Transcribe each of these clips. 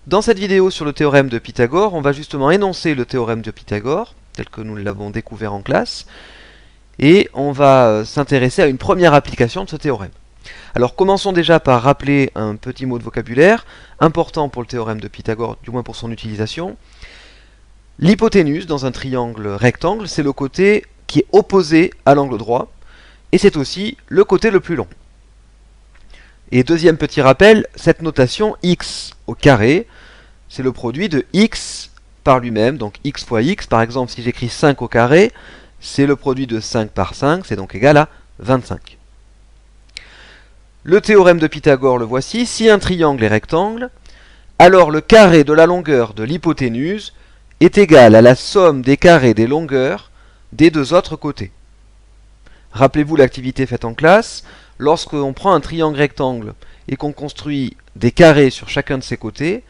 Dans cette vidéo sur le théorème de Pythagore, on va justement énoncer le théorème de Pythagore, tel que nous l'avons découvert en classe, et on va s'intéresser à une première application de ce théorème. Alors commençons déjà par rappeler un petit mot de vocabulaire, important pour le théorème de Pythagore, du moins pour son utilisation. L'hypoténuse dans un triangle rectangle, c'est le côté qui est opposé à l'angle droit, et c'est aussi le côté le plus long. Et deuxième petit rappel, cette notation x au carré, c'est le produit de x par lui-même, donc x fois x. Par exemple, si j'écris 5 au carré, c'est le produit de 5 par 5, c'est donc égal à 25. Le théorème de Pythagore, le voici. Si un triangle est rectangle, alors le carré de la longueur de l'hypoténuse est égal à la somme des carrés des longueurs des deux autres côtés. Rappelez-vous l'activité faite en classe. Lorsqu'on prend un triangle rectangle et qu'on construit des carrés sur chacun de ses côtés,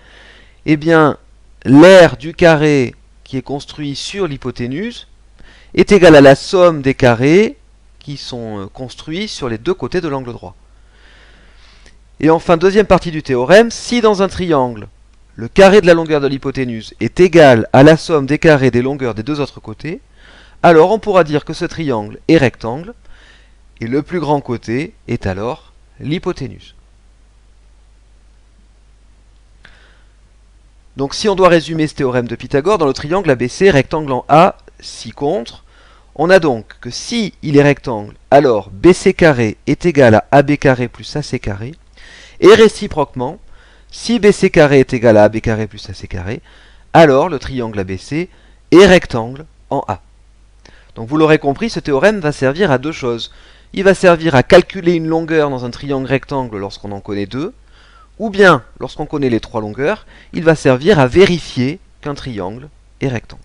eh bien, l'aire du carré qui est construit sur l'hypoténuse est égal à la somme des carrés qui sont construits sur les deux côtés de l'angle droit. Et enfin, deuxième partie du théorème, si dans un triangle, le carré de la longueur de l'hypoténuse est égal à la somme des carrés des longueurs des deux autres côtés, alors on pourra dire que ce triangle est rectangle, et le plus grand côté est alors l'hypoténuse. Donc si on doit résumer ce théorème de Pythagore, dans le triangle ABC, rectangle en A, 6 contre, on a donc que si il est rectangle, alors BC carré est égal à AB carré plus AC carré, et réciproquement, si BC carré est égal à AB carré plus AC carré, alors le triangle ABC est rectangle en A. Donc vous l'aurez compris, ce théorème va servir à deux choses. Il va servir à calculer une longueur dans un triangle rectangle lorsqu'on en connaît deux, ou bien, lorsqu'on connaît les trois longueurs, il va servir à vérifier qu'un triangle est rectangle.